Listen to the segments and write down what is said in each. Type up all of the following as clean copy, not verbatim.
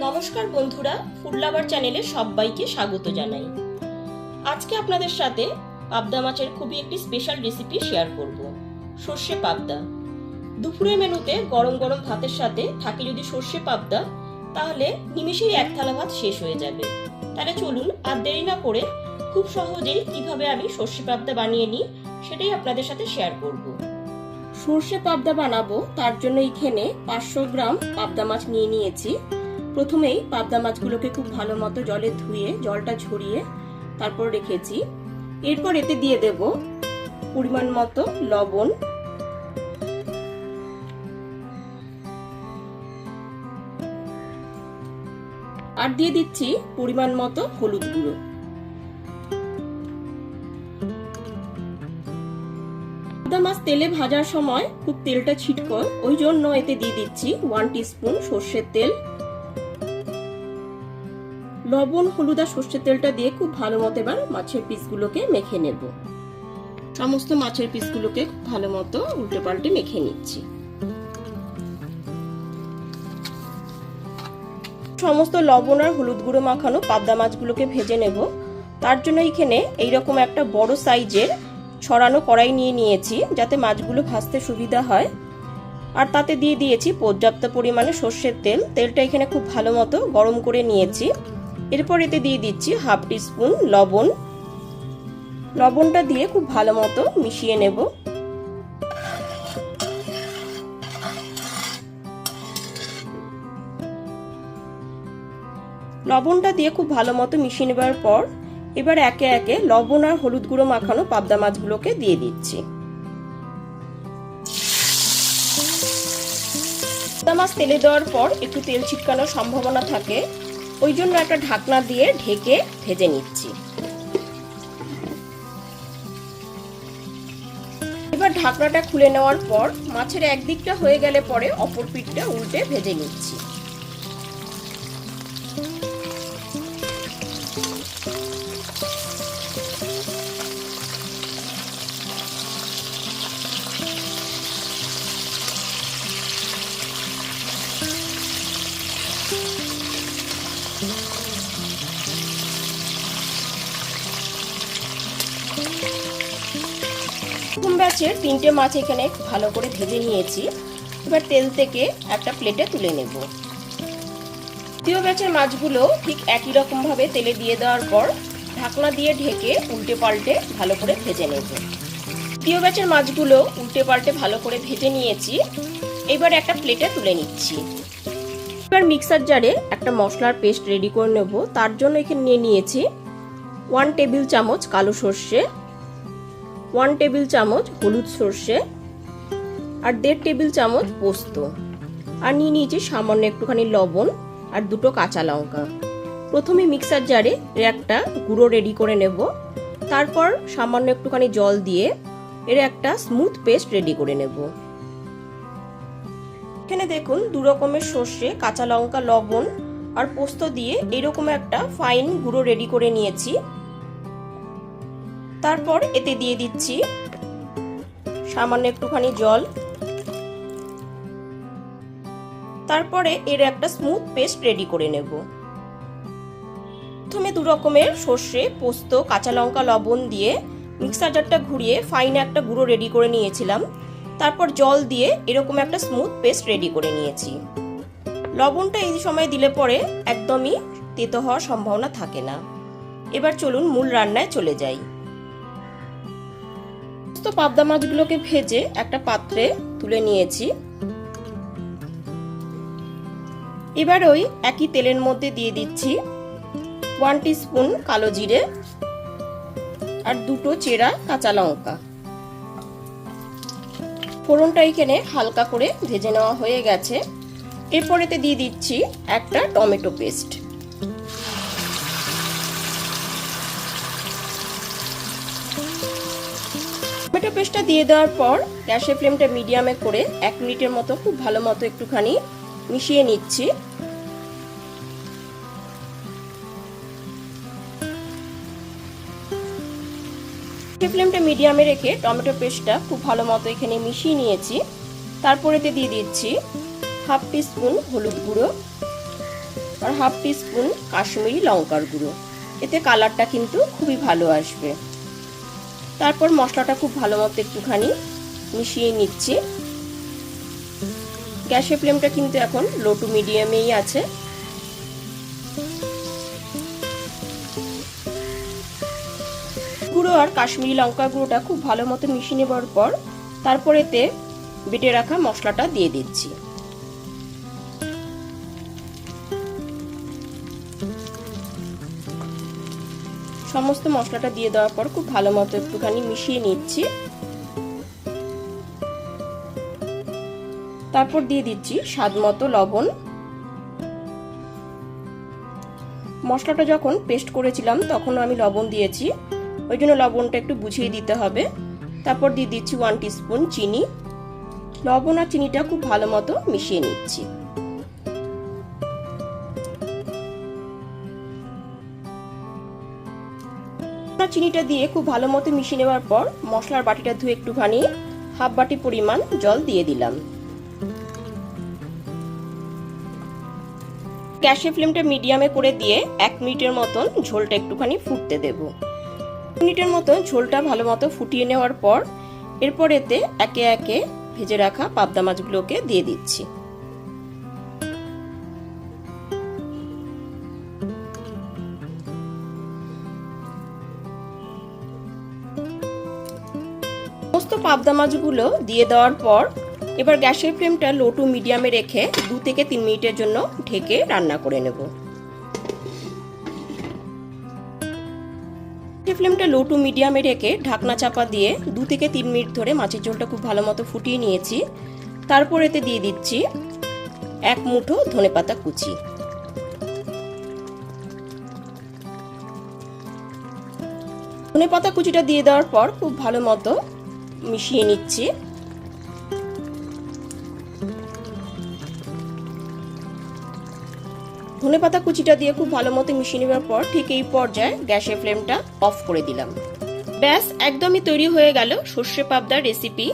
নমস্কার বন্ধুরা, food lover চ্যানেলে সবাইকে স্বাগত জানাই। আজকে আপনাদের সাথে পাবদা মাছের খুবই একটি স্পেশাল রেসিপি শেয়ার করব, সর্ষে পাবদা। দুপুরের মেনুতে গরম গরম ভাতের সাথে থাকে যদি সর্ষে পাবদা, তাহলে নিমেষেই এক থালা ভাত শেষ হয়ে যাবে। তাহলে চলুন আর দেরি না করে খুব সহজেই কিভাবে আমি সর্ষে পাবদা বানিয়ে নিই সেটাই আপনাদের সাথে শেয়ার করব। সর্ষে পাবদা বানাবো, তার জন্য এখানে 500 গ্রাম পাবদা মাছ নিয়ে নিয়েছি। প্রথমেই পাবদা মাছগুলোকে খুব ভালো মতো জলে ধুয়ে জলটা ঝরিয়ে তারপর রেখেছি। এরপর এতে দিয়ে দেব পরিমাণ মতো লবণ, আর দিয়ে দিচ্ছি পরিমাণ মতো হলুদ গুঁড়ো। পাবদা মাছ তেলে ভাজার সময় খুব তেলটা ছিটকো, ওই জন্য এতে দিয়ে দিচ্ছি 1 টিস্পুন সর্ষের তেল। লবণ, হলুদ আর সর্ষের তেলটা দিয়ে খুব ভালো মতো এবার মাছের পিসগুলোকে মেখে নেব। সমস্ত মাছের পিসগুলোকে খুব ভালো মতো উল্টে পাল্টে মেখে নিচ্ছি। সমস্ত লবণ আর হলুদ গুঁড়ো মাখানো পাবদা মাছগুলোকে ভেজে নেব। তার জন্য এখানে এইরকম একটা বড় সাইজের ছড়ানো কড়াই নিয়ে নিয়েছি, যাতে মাছগুলো ভাজতে সুবিধা হয়। আর তাতে দিয়ে দিয়েছি পর্যাপ্ত পরিমাণে সর্ষের তেল। তেলটা এখানে খুব ভালো মতো গরম করে নিয়েছি। এরপর এতে দিয়ে দিচ্ছি 1/2 টিস্পুন লবণ। লবণটা দিয়ে খুব ভালো মতো মিশিয়ে নেব। লবণটা দিয়ে খুব ভালো মতো মিশিয়ে নেবার পর এবার একে একে লবণ আর হলুদ গুঁড়ো মাখানো পাবদা মাছগুলোকে দিয়ে দিচ্ছি। পাবদা মাছ তেলে দেওয়ার পর একটু তেল ছিটকানোর সম্ভাবনা থাকে, ওই জন্য একটা ঢাকনা দিয়ে ঢেকে ভেজে নিচ্ছি। এবার ঢাকনাটা খুলে নেওয়ার পর মাছের একদিকটা হয়ে গেলে পরে অপর পিঠটা উল্টে ভেজে নিচ্ছি। প্রথম ব্যাচের 3টে মাছ এখানে ভালো করে ভেজে নিয়েছি। এবার তেল থেকে একটা প্লেটে তুলে নেব। দ্বিতীয় ব্যাচের মাছগুলো ঠিক একই রকম ভাবে তেলে দিয়ে দেওয়ার পর ঢাকনা দিয়ে ঢেকে উল্টে পাল্টে ভালো করে ভেজে নেব। দ্বিতীয় ব্যাচের মাছগুলো উল্টে পাল্টে ভালো করে ভেজে নিয়েছি। এবার একটা প্লেটে তুলে নিচ্ছি। এবার মিক্সার জারে একটা মশলার পেস্ট রেডি করে নেব। তার জন্য এখানে নিয়ে নিয়েছি 1 টেবিল চামচ কালো সর্ষে, 1 টেবিল চামচ হলুদ সর্ষে, আর 1.5 টেবিল চামচ পোস্ত, আর নিয়ে নিয়েছি সামান্য একটুখানি লবণ আর 2টো কাঁচা লঙ্কা। প্রথমে মিক্সার জারে একটা গুঁড়ো রেডি করে নেব। তারপর সামান্য একটুখানি জল দিয়ে এর একটা স্মুথ পেস্ট রেডি করে নেব। এখানে দেখুন 2 রকমের সর্ষে, কাঁচা লঙ্কা, লবণ আর পোস্ত দিয়ে এরকম একটা ফাইন গুঁড়ো রেডি করে নিয়েছি। তারপর এতে দিয়ে দিচ্ছি সামান্য একটুখানি জল। তারপরে এর একটা স্মুথ পেস্ট রেডি করে নেব। প্রথমে 2 রকমের সর্ষে, পোস্ত, কাঁচা লঙ্কা, লবণ দিয়ে মিক্সার জারটা ঘুরিয়ে ফাইন একটা গুঁড়ো রেডি করে নিয়েছিলাম। তারপর জল দিয়ে এরকম একটা স্মুথ পেস্ট রেডি করে নিয়েছি। লবণটা এই সময় দিলে পরে একদমই তেতো হওয়ার সম্ভাবনা থাকে না। এবার চলুন মূল রান্নায় চলে যাই। পাবদা মাছগুলোকে ভেজে একটা পাত্রে তুলে নিয়েছি। এবার ওই একই তেলের মধ্যে দিয়ে দিচ্ছি 1 টিস্পুন কালো জিরে আর 2টো চেরা কাঁচা লঙ্কা। ফোড়নটা এখানে হালকা করে ভেজে নেওয়া হয়ে গেছে। এরপর এতে দিয়ে দিচ্ছি একটা টমেটো পেস্ট। টমেটো পেস্টটা দিয়ে দেওয়ার পর গ্যাসের ফ্লেমটা মিডিয়ামে করে 1 মিনিটের মতো খুব ভালো মতো একটুখানি মিশিয়ে নিচ্ছি। ফ্লেমটা মিডিয়ামে রেখে টমেটো পেস্টটা খুব ভালো মতো এখানে মিশিয়ে নিয়েছি। তারপর এতে দিয়ে দিচ্ছি 1/2 টিস্পুন হলুদ গুঁড়ো, আর হাফ টিস্পুন কাশ্মীরি লঙ্কার গুঁড়ো। এতে কালারটা কিন্তু খুবই ভালো আসবে। তারপর মশলাটা খুব ভালো মতো একটুখানি মিশিয়ে নিচ্ছি। গ্যাসের ফ্লেমটা কিন্তু এখন লো টু মিডিয়ামেই আছে। গুঁড়ো আর কাশ্মীরি লঙ্কা গুঁড়োটা খুব ভালো মতো মিশিয়ে নেবার পর তারপর এতে বেটে রাখা মশলাটা দিয়ে দিচ্ছি। সমস্ত মশলাটা দিয়ে দেওয়ার পর খুব ভালো মতো একটুখানি মিশিয়ে নিচ্ছি। তারপর দিয়ে দিচ্ছি স্বাদ মতো লবণ। মশলাটা যখন পেস্ট করেছিলাম তখন আমি লবণ দিয়েছি, ওই জন্য লবণটা একটু বুঝিয়ে দিতে হবে। তারপর দিয়ে দিচ্ছি 1 টিস্পুন চিনি। লবণ আর চিনিটা খুব ভালো মতো মিশিয়ে নিচ্ছি। চিনিটা দিয়ে খুব ভালো মতো মিশিয়ে নেওয়ার পর মশলার বাটিটা ধুয়ে একটুখানি হাফ বাটি পরিমাণ জল দিয়ে দিলাম। গ্যাসের ফ্লেমটা মিডিয়ামে করে দিয়ে 1 মিনিটের মতন ঝোলটা একটুখানি ফুটতে দেব। 1 মিনিটের মতো ঝোলটা ভালো মতো ফুটিয়ে নেওয়ার পর এরপর এতে একে একে ভেজে রাখা পাবদা মাছগুলোকে দিয়ে দিচ্ছি। সমস্ত পাবদা মাছগুলো দিয়ে দেওয়ার পর এবার গ্যাসের ফ্লেমটা লো টু মিডিয়ামে রেখে 2 থেকে 3 মিনিটের জন্য ঢেকে রান্না করে নেব। ফ্লেমটা লো টু মিডিয়ামে রেখে ঢাকনা চাপা দিয়ে 2 থেকে 3 মিনিট ধরে মাছের ঝোলটা খুব ভালো মতো ফুটিয়ে নিয়েছি। তারপর এতে দিয়ে দিচ্ছি 1 মুঠো ধনেপাতা কুচি। ধনেপাতা কুচিটা দিয়ে দেওয়ার পর খুব ভালো মতো মিশিয়ে নিচ্ছি। ধনেপাতা কুচিটা দিয়ে খুব ভালো মতো মিশিয়ে নেওয়ার পর ঠিক এই পর্যায়ে গ্যাসের ফ্লেমটা অফ করে দিলাম। ব্যাস একদমই তৈরি হয়ে গেল সর্ষে পাবদার রেসিপি।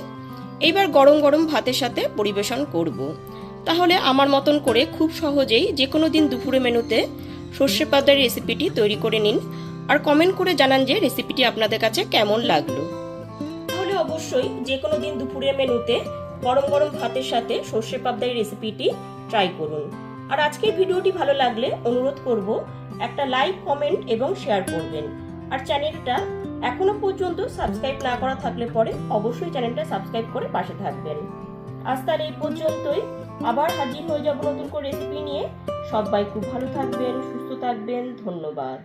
এইবার গরম গরম ভাতের সাথে পরিবেশন করব। তাহলে আমার মতন করে খুব সহজেই যে কোনো দিন দুপুরে মেনুতে সর্ষে পাবদার রেসিপিটি তৈরি করে নিন আর কমেন্ট করে জানান যে রেসিপিটি আপনাদের কাছে কেমন লাগলো। তাহলে অবশ্যই যে কোনো দিন দুপুরের মেনুতে গরম গরম ভাতের সাথে সর্ষে পাবদার রেসিপিটি ট্রাই করুন। আর আজকের ভিডিওটি ভালো লাগলে অনুরোধ করব একটা লাইক, কমেন্ট এবং শেয়ার করবেন। আর চ্যানেলটা এখনো পর্যন্ত সাবস্ক্রাইব না করা থাকলে পরে অবশ্যই চ্যানেলটা সাবস্ক্রাইব করে পাশে থাকবেন। আজ তার এই পর্যন্তই, আবার হাজির হয়ে যাব নতুন করে রেসিপি নিয়ে। সবাই খুব ভালো থাকবেন, সুস্থ থাকবেন। ধন্যবাদ।